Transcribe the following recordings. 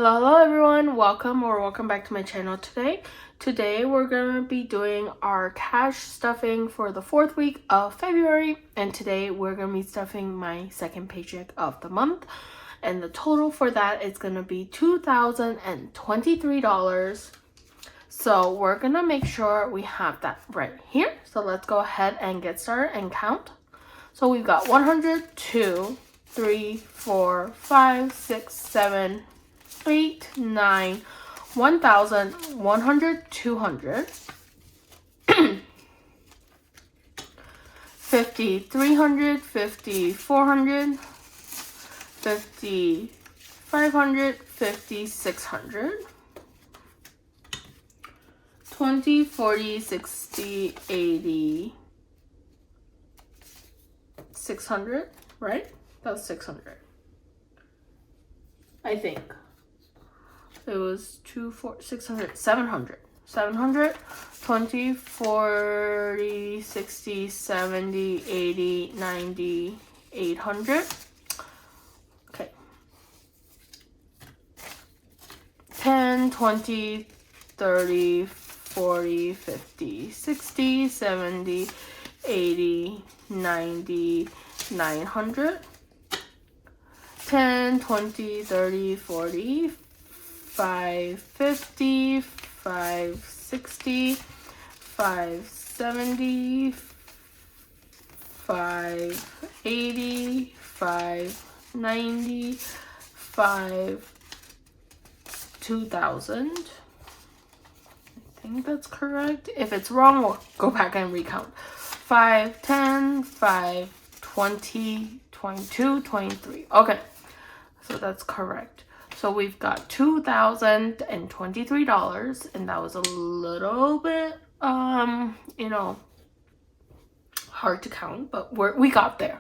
Hello everyone, welcome back to my channel today. Today we're going to be doing our cash stuffing for the 4th week of February, and today we're going to be stuffing my second paycheck of the month, and the total for that is going to be $2,023. So we're going to make sure we have that right here. So let's go ahead and get started and count. So we've got 100, 2, 3, 4, 5, 6, 7, 8, 9, 1,000, 100, 200, 50, 300, 50, 400, 50, 500, 50, 600, 20, 40, 60, 80, 600, right? That was 600. I think. It was 600, 700. 700, 20, 40, 60, 70, 80, 90, 800. Okay. 10, 20, 30, 40, 50, 60, 70, 80, 90, 900. 10, 20, 30, 40, 550, 560, 570, 580, 590, 2,000. I think that's correct. If it's wrong, we'll go back and recount. 5, 10, 5, 20, 22, 23. Okay, so that's correct. So we've got $2,023, and that was a little bit, hard to count, but we got there.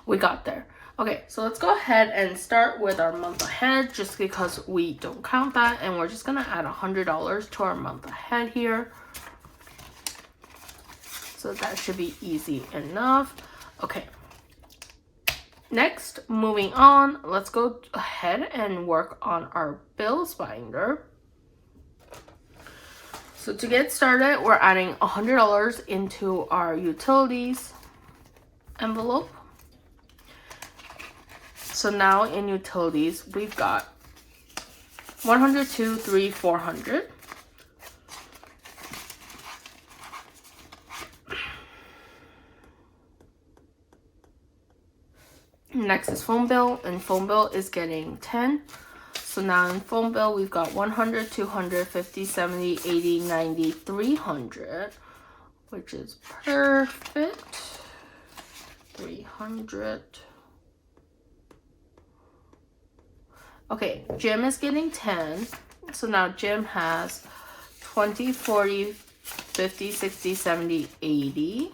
We got there. Okay, so let's go ahead and start with our month ahead, just because we don't count that, and we're just gonna add $100 to our month ahead here. So that should be easy enough. Okay. Next, moving on, let's go ahead and work on our bills binder. So to get started, we're adding $100 into our utilities envelope. So now in utilities, we've got 100, 2, 3, 400. Next is phone bill, and phone bill is getting 10. So now in phone bill, we've got 100, 200, 50, 70, 80, 90, 300, which is perfect. 300. Okay, Jim is getting 10. So now Jim has 20, 40, 50, 60, 70, 80.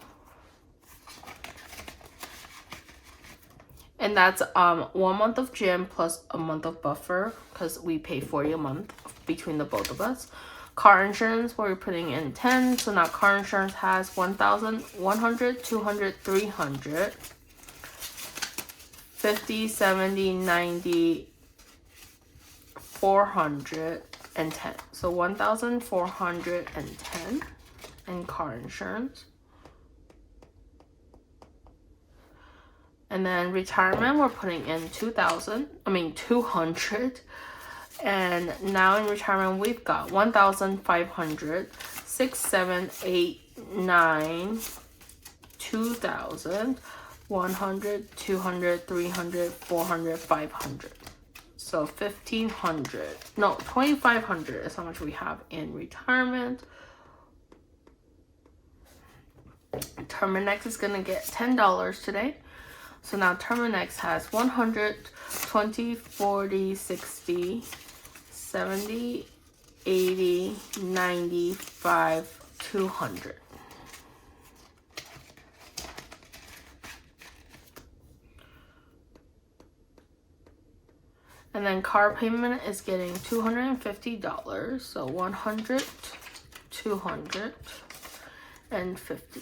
And that's 1 month of gym plus a month of buffer, because we pay $40 a month between the both of us. Car insurance, we're putting in 10. So now car insurance has 1,000, 100, 200, 300, 50, 70, 90, 410. So 1,410 in car insurance. And then retirement, we're putting in 200. And now in retirement, we've got 1,500, 6, 7, 8, 9, 2,000, 100, 200, 300, 400, 500. So 1,500. No, 2,500 is how much we have in retirement. Terminex is going to get $10 today. So now Terminex has 100, 20, 40, 60, 70, 80, 95, 200. And then car payment is getting $250. So 100, 200, and 50.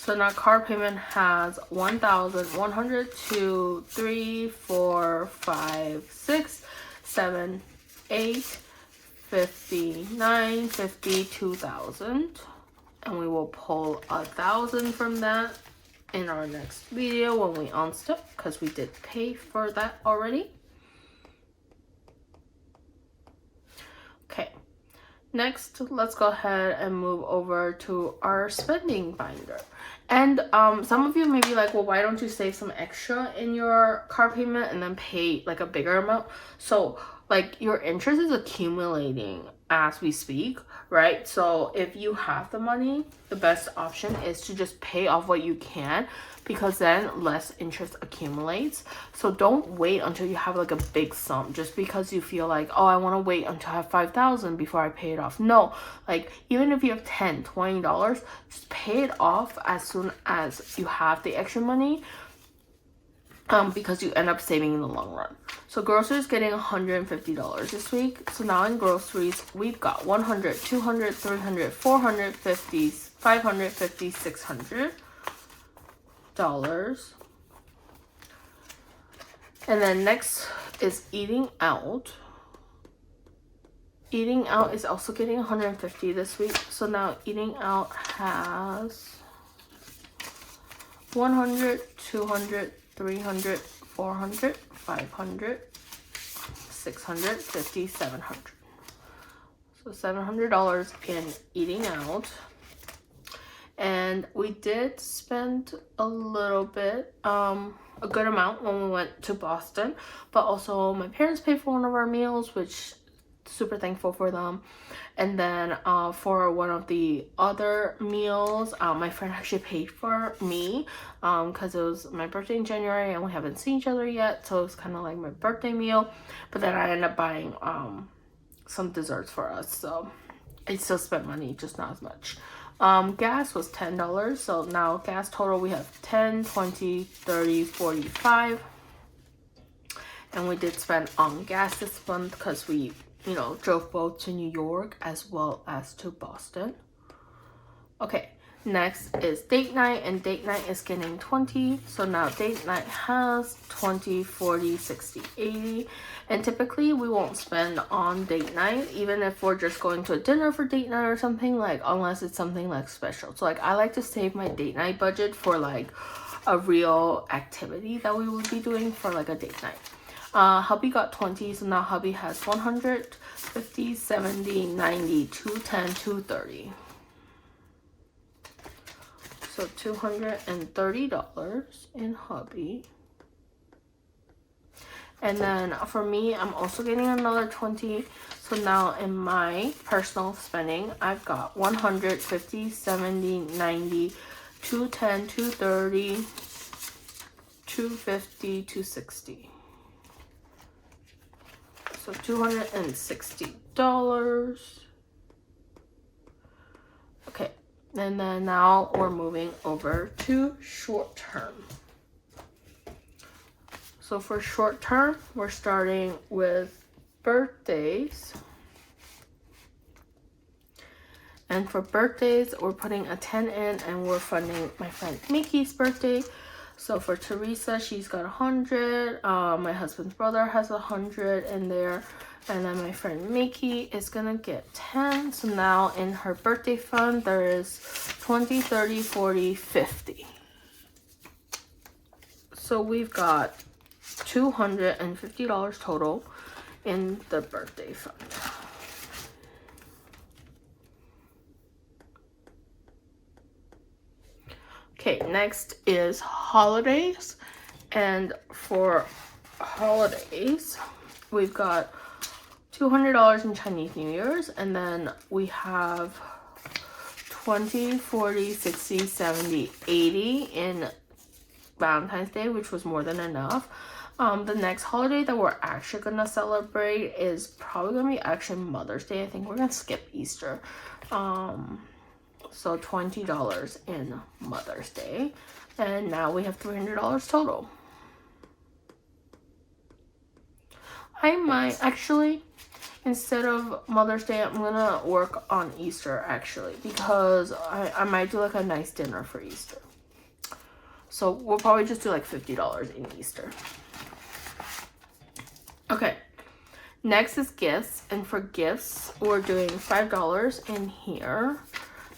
So now card payment has 1,102, 3, 4, 5, 6, 7, 8, 59, 52,000. And we will pull 1,000 from that in our next video when we unstuck, because we did pay for that already. Okay. Next, let's go ahead and move over to our spending binder. And some of you may be like, well, why don't you save some extra in your car payment and then pay like a bigger amount? So like your interest is accumulating as we speak, right? So if you have the money, the best option is to just pay off what you can, because then less interest accumulates. So don't wait until you have like a big sum just because you feel like, oh, I want to wait until I have 5,000 before I pay it off. No, like even if you have $10, $20, just pay it off as soon as you have the extra money, because you end up saving in the long run. So groceries getting $150 this week. So now in groceries, we've got 100, 200, 300, 450, 550, $600. And then next is eating out. Eating out is also getting 150 this week. So now eating out has 100, 200, 300, 400, 500, 650, 700. So $700 in eating out. And we did spend a little bit, a good amount when we went to Boston, but also my parents paid for one of our meals, which super thankful for them. And then for one of the other meals, my friend actually paid for me, because it was my birthday in January and we haven't seen each other yet, so it was kind of like my birthday meal. But then I ended up buying some desserts for us, so I still spent money, just not as much. Gas was $10, so now gas total we have 10, 20, 30, 45. And we did spend on gas this month because we, drove both to New York as well as to Boston. Okay, next is date night, and date night is getting 20. So now date night has 20, 40, 60, 80. And typically we won't spend on date night, even if we're just going to a dinner for date night or something, like unless it's something like special. So like I like to save my date night budget for like a real activity that we would be doing for like a date night. Hubby got 20, so now hubby has 100, 50, 70, 90, 210, 230. So $230 in hubby. And then for me, I'm also getting another 20. So now in my personal spending, I've got 100, 50, 70, 90, 210, 230, 250, 260. So $260. Okay, and then now we're moving over to short term. So for short term, we're starting with birthdays. And for birthdays, we're putting a 10 in, and we're funding my friend Mickey's birthday. So for Teresa, she's got 100. My husband's brother has 100 in there. And then my friend Mickey is gonna get 10. So now in her birthday fund, there is 20, 30, 40, 50. So we've got $250 total in the birthday fund. Okay, next is holidays. And for holidays, we've got $200 in Chinese New Year's, and then we have 20, 40, 60, 70, 80 in Valentine's Day, which was more than enough. The next holiday that we're actually gonna celebrate is probably gonna be actually Mother's Day. I think we're gonna skip Easter. So $20 in Mother's Day, and now we have $300 total. I might actually, instead of Mother's Day, I'm gonna work on Easter actually, because I might do like a nice dinner for Easter. So we'll probably just do like $50 in Easter. Okay, next is gifts, and for gifts we're doing $5 in here.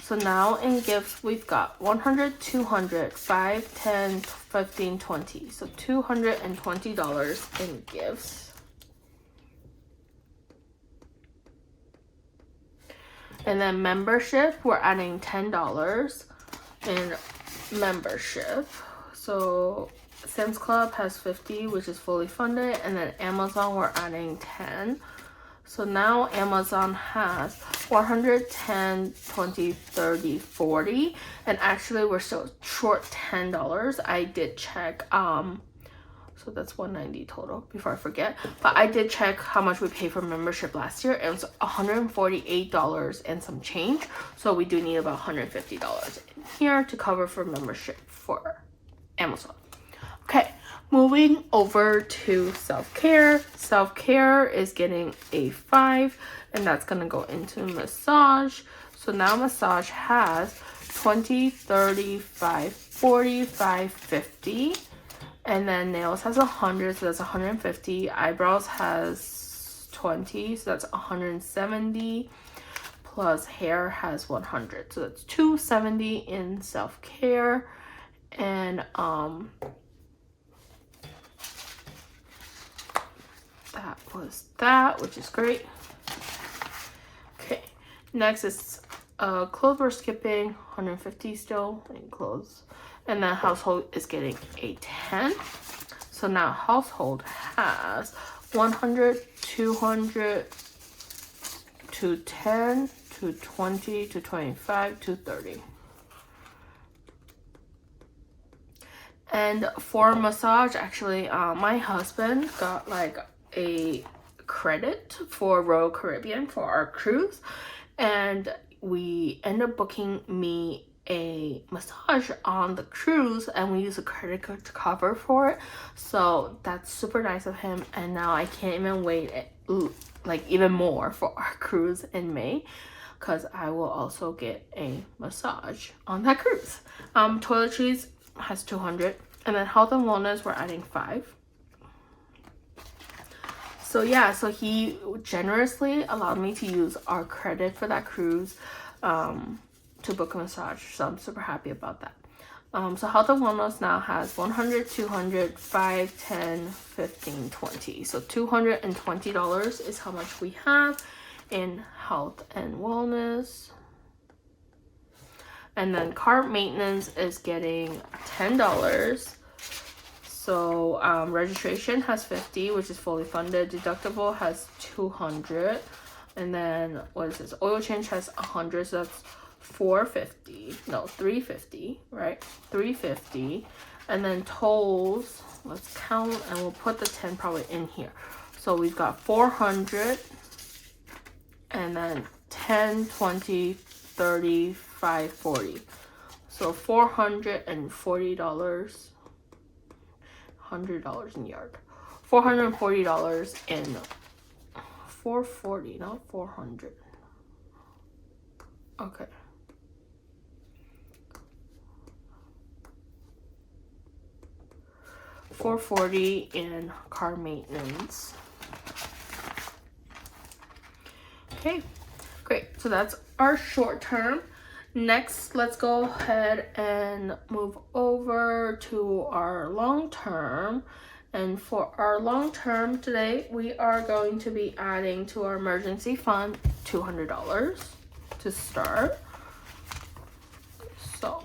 So now in gifts we've got 100, 200, 5, 10, 15, 20. So $220 in gifts. And then membership, we're adding $10 in membership. So Sam's Club has 50, which is fully funded, and then Amazon we're adding 10. So now Amazon has 110, 20, 30, 40, and actually we're still short $10. I did check, so that's 190 total before I forget, but I did check how much we paid for membership last year, and it was $148 and some change. So we do need about $150 in here to cover for membership for Amazon. Okay, moving over to self-care. Self-care is getting a 5, and that's gonna go into massage. So now massage has 20, 30, 5, 45, 50. And then nails has 100, so that's 150. Eyebrows has 20, so that's 170. Plus hair has 100, so that's 270 in self-care. And that was that, which is great. Okay, next is clothes we're skipping, 150 still in clothes. And then household is getting a 10. So now household has 100, 200, 210, 220, 225, 230. And for massage, actually, my husband got like a credit for Royal Caribbean for our cruise, and we ended up booking me a massage on the cruise, and we use a credit card to cover for it. So that's super nice of him, and now I can't even wait like even more for our cruise in May, because I will also get a massage on that cruise. Toiletries has 200, and then health and wellness we're adding 5. So yeah, so he generously allowed me to use our credit for that cruise to book a massage, so I'm super happy about that. So health and wellness now has 100, 200, 5, 10, 15, 20. So $220 is how much we have in health and wellness. And then car maintenance is getting $10. So registration has 50, which is fully funded. Deductible has 200. And then what is this? Oil change has 100, so that's 450. No, 350, right? 350. And then tolls, let's count, and we'll put the 10 probably in here. So we've got 400, and then 10, 20, 30, 5, 40. So $440. $100 in yard. $440 in 440, not 400. Okay. $440 in car maintenance. Okay, great. So that's our short term. Next, let's go ahead and move over to our long term. And for our long term today, we are going to be adding to our emergency fund $200 to start. So,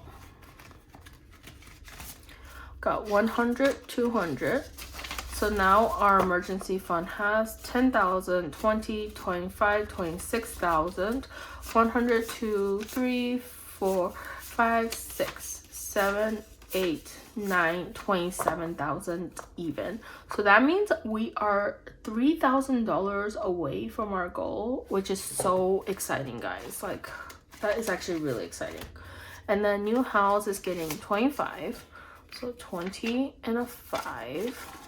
got 100, 200. So now our emergency fund has 10,000, 20, 25, 26,000, 100, 2, 3, 4, 5, 6, 7, 8, 9, 27,000 even. So that means we are $3,000 away from our goal, which is so exciting, guys. Like, that is actually really exciting. And then new house is getting 25. So 20 and a 5.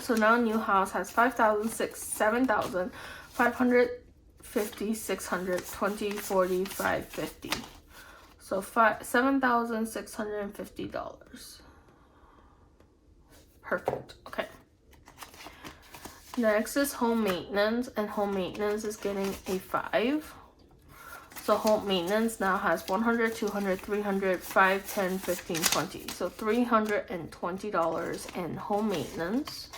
So now new house has 5,000, 6, 7,000, 550, 600, 20, 40, 5, 50. So $7,650. Perfect. Okay. Next is home maintenance, and home maintenance is getting a 5. So home maintenance now has 100, 200, 300, 5, 10, 15, 20. So $320 in home maintenance.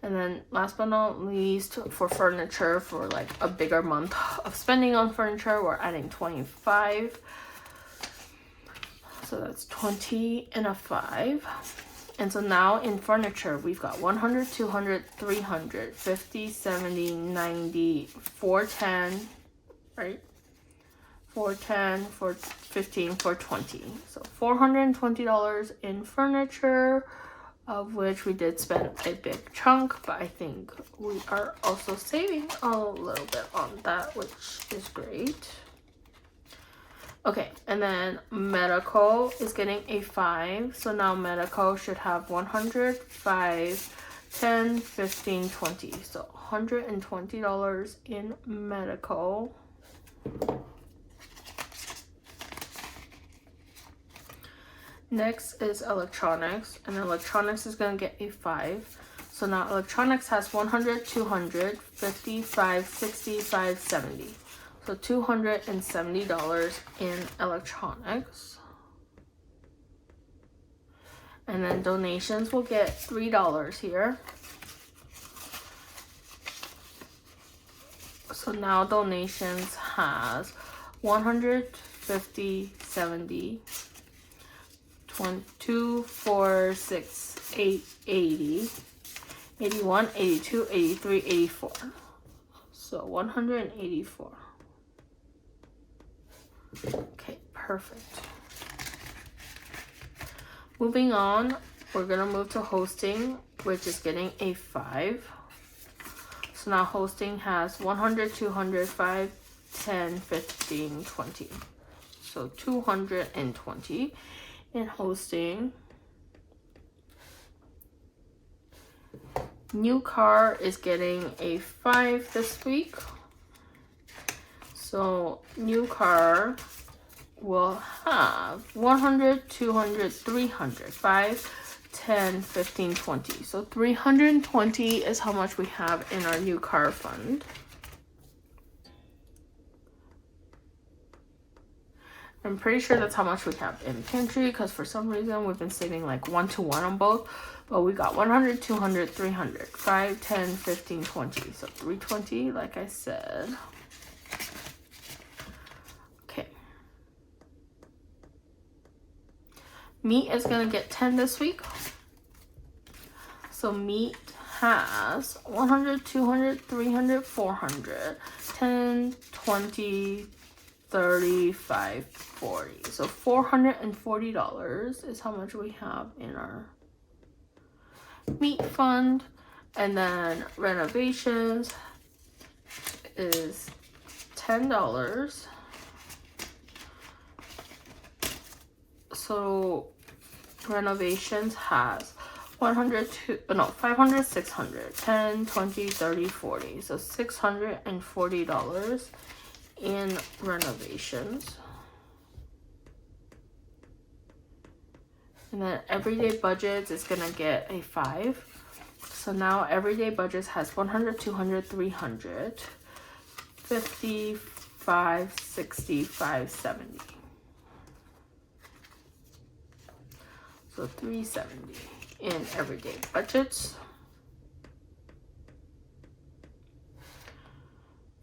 And then last but not least, for furniture, for like a bigger month of spending on furniture, we're adding 25. So that's 20 and a 5. And so now in furniture, we've got 100, 200, 300, 50, 70, 90, 410, right? 410, 415, 420. So $420 in furniture, of which we did spend a big chunk, but I think we are also saving a little bit on that, which is great. Okay, and then medical is getting a 5. So now medical should have 100, 5, 10, 15, 20. So $120 in medical. Next is electronics, and electronics is going to get a 5. So now electronics has 100, 200, 55, 65, 70. So $270 in electronics. And then donations will get $3 here. So now donations has 100, 50, 70, 22, 4, 6, 8, 80, 81, 82, 83, 84. So 184. Okay, perfect. Moving on, we're gonna move to hosting, which is getting a 5. So now hosting has 100, 200, 5, 10, 15, 20. So 220 in hosting. New car is getting a 5 this week. So new car will have 100, 200, 300, 5, 10, 15, 20. So 320 is how much we have in our new car fund. I'm pretty sure that's how much we have in pantry, because for some reason we've been saving like 1-to-1 on both. But we got 100, 200, 300, 5, 10, 15, 20. So 320, like I said. Okay. Meat is going to get 10 this week. So meat has 100, 200, 300, 400, 10, 20, 35, 40. So $440 is how much we have in our meat fund. And then renovations is $10. So renovations has 500, 600, 10, 20, 30, 40. So $640 in renovations. And then everyday budgets is gonna get a 5. So now everyday budgets has 100, 200, 300, 50, 5, 60, 5, 70. So 370 in everyday budgets.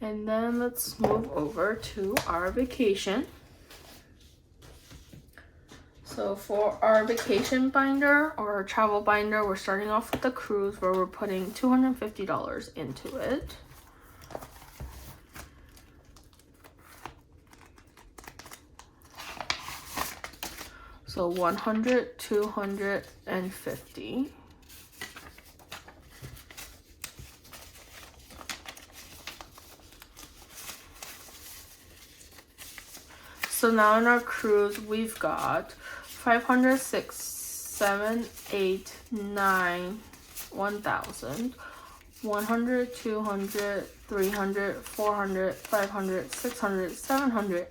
And then let's move over to our vacation. So for our vacation binder or our travel binder, we're starting off with the cruise, where we're putting $250 into it. So 100, 250. So now in our cruise, we've got 500, 6, 7, 8, 9, 1,000, 100, 200, 300, 400, 500, 600, 700,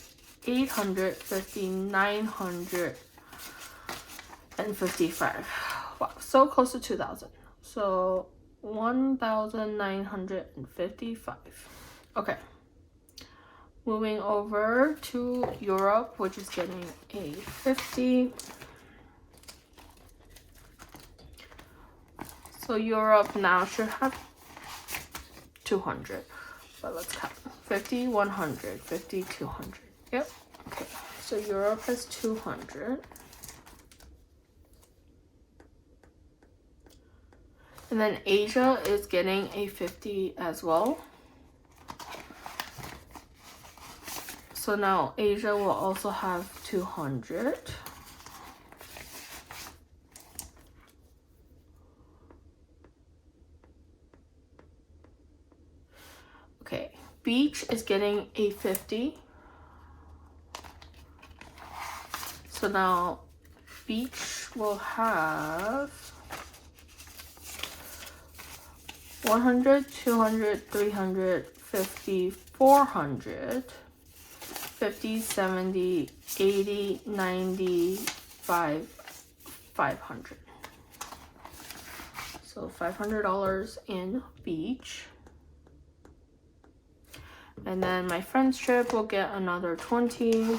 850, 955. Wow, so close to 2,000. So 1,955. Okay. Moving over to Europe, which is getting a 50. So Europe now should have 200. But let's count. 50, 100, 50, 200. Yep. Okay. So Europe has 200. And then Asia is getting a 50 as well. So now Asia will also have 200. Okay, beach is getting a 50. So now beach will have 100, 200, 300, 50, 400, 50, 70, 80, 90, 500. So $500 in beach. And then my friend's trip will get another 20.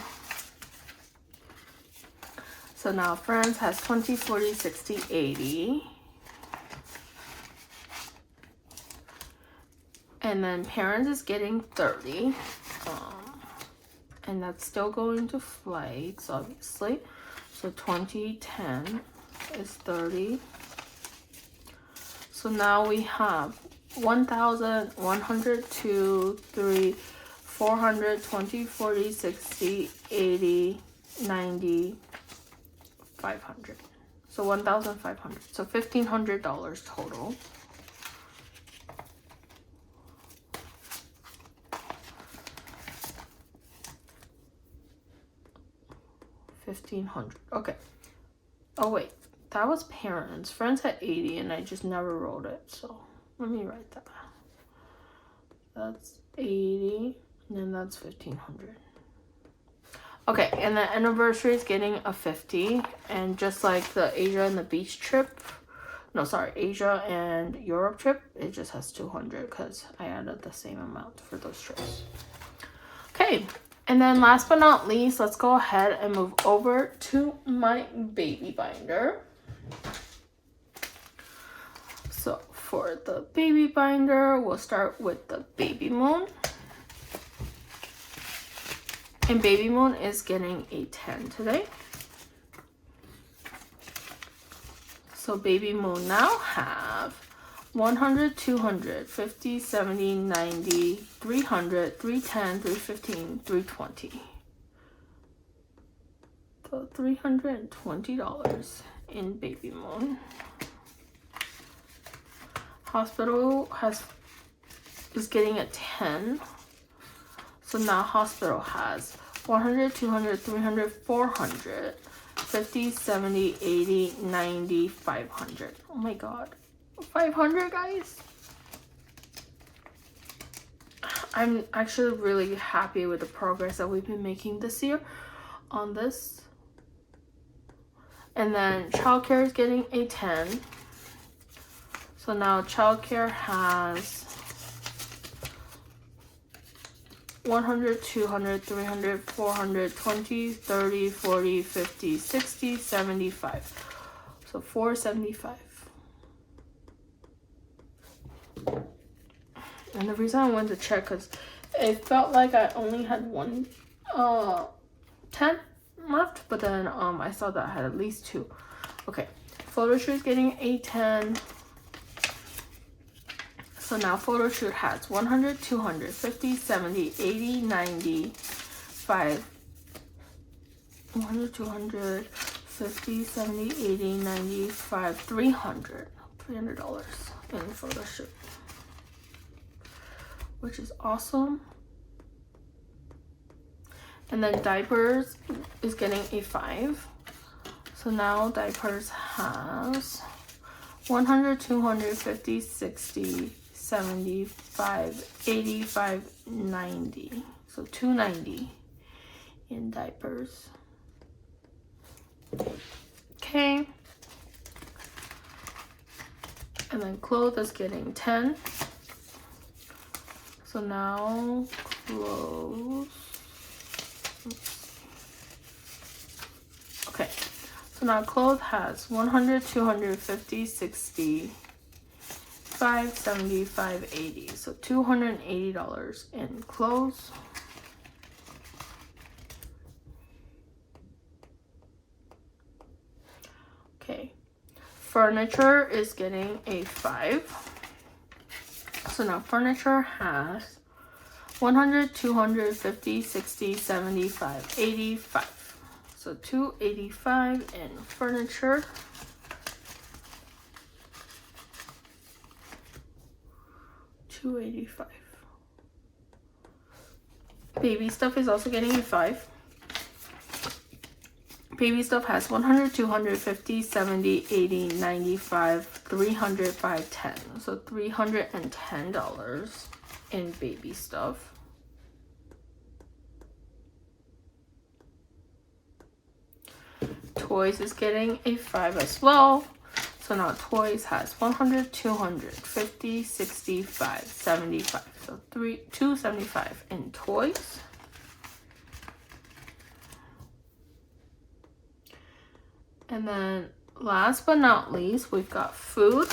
So now friends has 20, 40, 60, 80. And then parents is getting 30. And that's still going to flights, obviously. So 20, 10 is 30. So now we have 1,000, 100, 2, 3, 400, 20, 40, 60, 80, 90, 500. So 1,500. So $1,500 total. $1,500. Okay. Oh wait, that was parents. Friends had 80 and I just never wrote it. So let me write that. That's 80 and then that's 1,500. Okay, and the anniversary is getting a 50, and just like the Asia and the beach trip, no, sorry, Asia and Europe trip, it just has 200 because I added the same amount for those trips. Okay, and then last but not least, let's go ahead and move over to my baby binder. So for the baby binder, we'll start with the baby moon. And baby moon is getting a 10 today. So baby moon now have 100, 200, 50, 70, 90, 300, 310, 315, 320. So $320 in baby moon. Hospital is getting a 10. So now hospital has 100, 200, 300, 400, 50, 70, 80, 90, 500. Oh my god. 500, guys. I'm actually really happy with the progress that we've been making this year on this. And then childcare is getting a 10. So now childcare has 100, 200, 300, 400, 20, 30, 40, 50, 60, 75. So 475. And the reason I went to check because it felt like I only had one 10 left, but then I saw that I had at least 2. Okay, photo shoot is getting a 10. So now photo shoot has 100, 200, 50, 70, 80, 90, 5, 100, 200, 50, 70, 80, 95, $300 in photo shoot, which is awesome. And then diapers is getting a 5. So now diapers has 100, 200, 50, 60, 75, 85, 90. So $2.90 in diapers. Okay. And then clothes is getting 10. So now clothes. Okay. So now clothes has 100, 250, 60, 5, 75, 80. So $280 in clothes. Okay. Furniture is getting a 5. So now furniture has 100, 250, 60, 75, 85. So $285 in furniture. $285. Baby stuff is also getting a 5. Baby stuff has 100, 250, 70, 80, 95, 300, 510. So $310 in baby stuff. Toys is getting a 5 as well. So now toys has 100, 200, 50, 65, 75. So $275 in toys. And then last but not least, we've got food.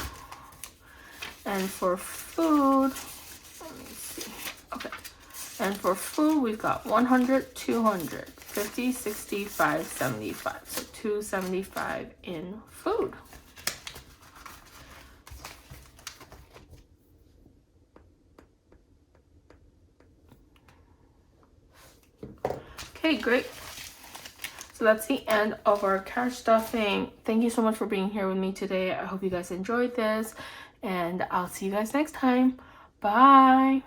And for food, let me see. Okay. And for food, we've got 100, 200, 50, 65, 75. So $275 in food. Okay, great. So that's the end of our cash stuffing. Thank you so much for being here with me today. I hope you guys enjoyed this, and I'll see you guys next time. Bye.